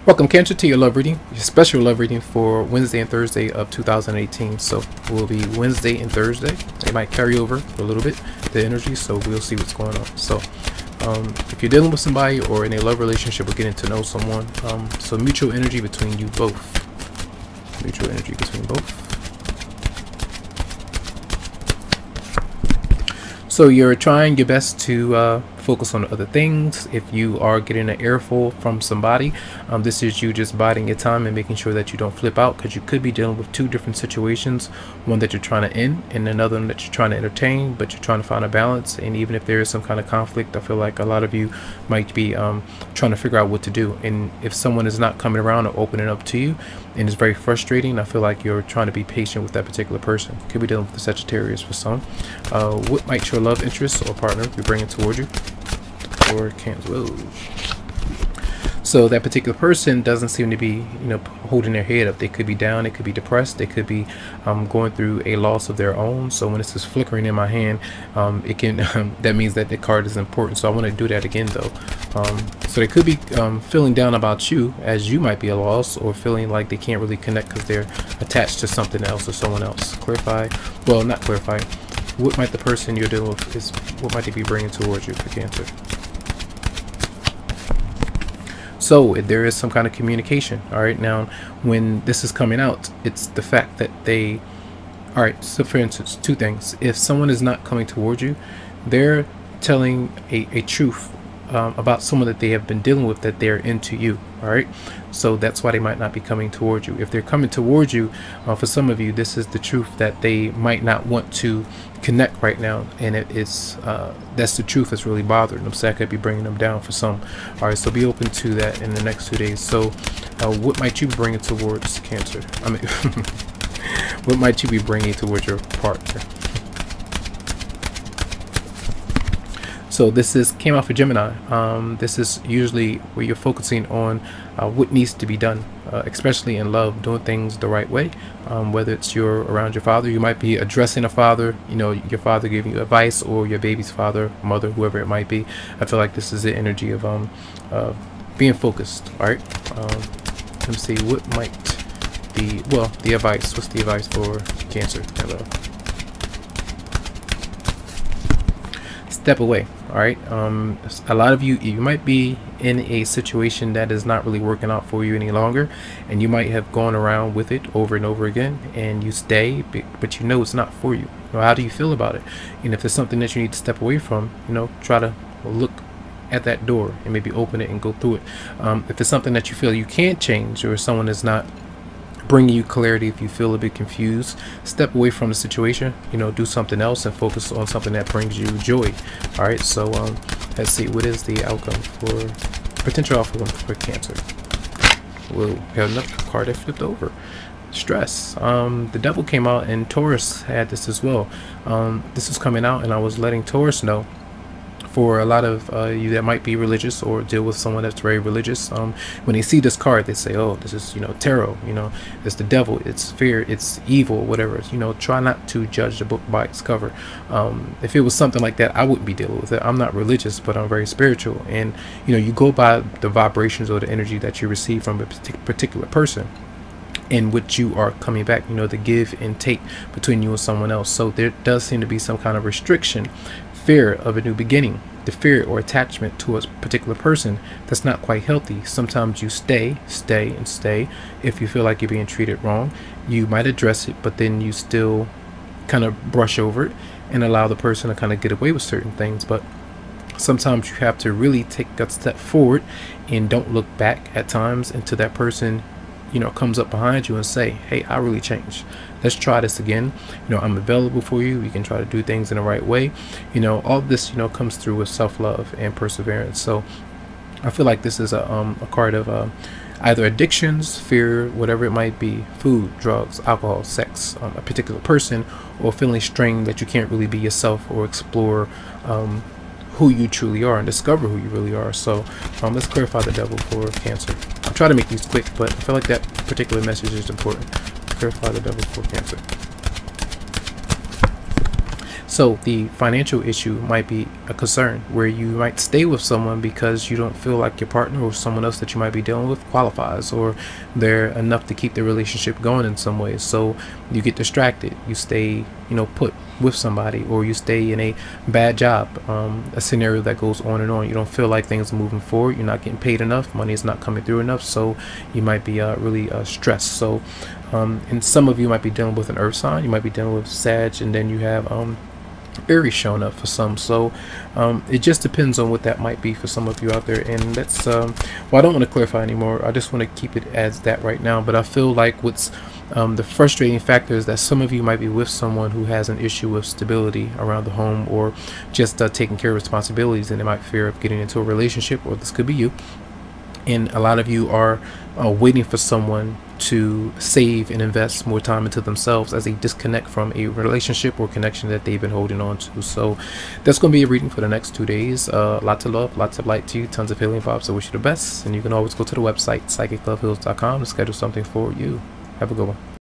Welcome, Cancer, to your love reading, your special love reading for Wednesday and Thursday of 2018. So it will be Wednesday and Thursday. They might carry over a little bit, the energy, so we'll see what's going on. So if you're dealing with somebody or in a love relationship or getting to know someone, so mutual energy between you both. Mutual energy between both. So you're trying your best to focus on other things. If you are getting an earful from somebody, this is you just biding your time and making sure that you don't flip out, because you could be dealing with two different situations, one that you're trying to end and another one that you're trying to entertain, but you're trying to find a balance. And even if there is some kind of conflict, I feel like a lot of you might be trying to figure out what to do. And if someone is not coming around or opening up to you, and it's very frustrating, I feel like you're trying to be patient with that particular person. Could be dealing with the Sagittarius for some. What might your love interest or partner be bringing towards you? Or Cancer. Whoa. So that particular person doesn't seem to be, holding their head up. They could be down, they could be depressed, they could be going through a loss of their own. So when it's just flickering in my hand, it can that means that the card is important. So I want to do that again though. So they could be feeling down about you, as you might be a loss, or feeling like they can't really connect because they're attached to something else or someone else. Clarify, well, not clarify. What might the person you're dealing with what might they be bringing towards you for Cancer? So there is some kind of communication. All right, now when this is coming out, it's the fact that they, all right, so for instance, two things. If someone is not coming towards you, they're telling a truth about someone that they have been dealing with, that they're into you. All right, so that's why they might not be coming towards you. If they're coming towards you, for some of you, this is the truth that they might not want to connect right now, and it's that's the truth that's really bothering them. So that could be bringing them down for some. All right, so be open to that in the next 2 days. So what might you be bringing towards Cancer? I mean, what might you be bringing towards your partner? So this came out for Gemini. This is usually where you're focusing on what needs to be done, especially in love, doing things the right way. Whether it's you're around your father, you might be addressing a father, your father giving you advice, or your baby's father, mother, whoever it might be. I feel like this is the energy of being focused. All right. Let me see what might be, well, the advice. What's the advice for Cancer? Hello. Step away. All right, a lot of you might be in a situation that is not really working out for you any longer, and you might have gone around with it over and over again, and you stay, but it's not for you. How do you feel about it? And if there's something that you need to step away from, try to look at that door and maybe open it and go through it. If it's something that you feel you can't change, or someone is not bringing you clarity, if you feel a bit confused, step away from the situation, do something else and focus on something that brings you joy. All right, so let's see, what is the outcome for potential outcome for Cancer? We'll have another card that flipped over. Stress. The Devil came out, and Taurus had this as well. This is coming out, and I was letting Taurus know, for a lot of you that might be religious or deal with someone that's very religious, when they see this card, they say, oh, this is tarot, it's the devil, it's fear, it's evil, whatever. Try not to judge the book by its cover. If it was something like that, I wouldn't be dealing with it. I'm not religious, but I'm very spiritual, and you go by the vibrations or the energy that you receive from a particular person, in which you are coming back, the give and take between you and someone else. So there does seem to be some kind of restriction, fear of a new beginning, the fear or attachment to a particular person that's not quite healthy. Sometimes you stay. If you feel like you're being treated wrong, you might address it, but then you still kind of brush over it and allow the person to kind of get away with certain things. But sometimes you have to really take that step forward and don't look back at times until that person comes up behind you and say, hey, I really changed. Let's try this again. I'm available for you. You can try to do things in the right way. All this, comes through with self-love and perseverance. So I feel like this is a card of either addictions, fear, whatever it might be, food, drugs, alcohol, sex, a particular person, or feeling strained that you can't really be yourself or explore who you truly are and discover who you really are. So let's clarify the Devil for Cancer. I'll try to make these quick, but I feel like that particular message is important. Clarify the Devil for Cancer. So the financial issue might be a concern where you might stay with someone because you don't feel like your partner or someone else that you might be dealing with qualifies, or they're enough to keep the relationship going in some ways. So you get distracted, you stay, put with somebody, or you stay in a bad job, a scenario that goes on and on. You don't feel like things are moving forward, you're not getting paid enough, money is not coming through enough, so you might be really stressed. So and some of you might be dealing with an earth sign, you might be dealing with Sag, and then you have Aries showing up for some. So it just depends on what that might be for some of you out there. And that's well, I don't want to clarify anymore, I just want to keep it as that right now. But I feel like what's the frustrating factor is that some of you might be with someone who has an issue with stability around the home, or just taking care of responsibilities, and they might fear of getting into a relationship, or this could be you. And a lot of you are waiting for someone to save and invest more time into themselves as they disconnect from a relationship or connection that they've been holding on to. So that's going to be a reading for the next 2 days. Lots of love, lots of light to you, tons of healing vibes. I wish you the best. And you can always go to the website, psychicloveheals.com, to schedule something for you. Have a good one.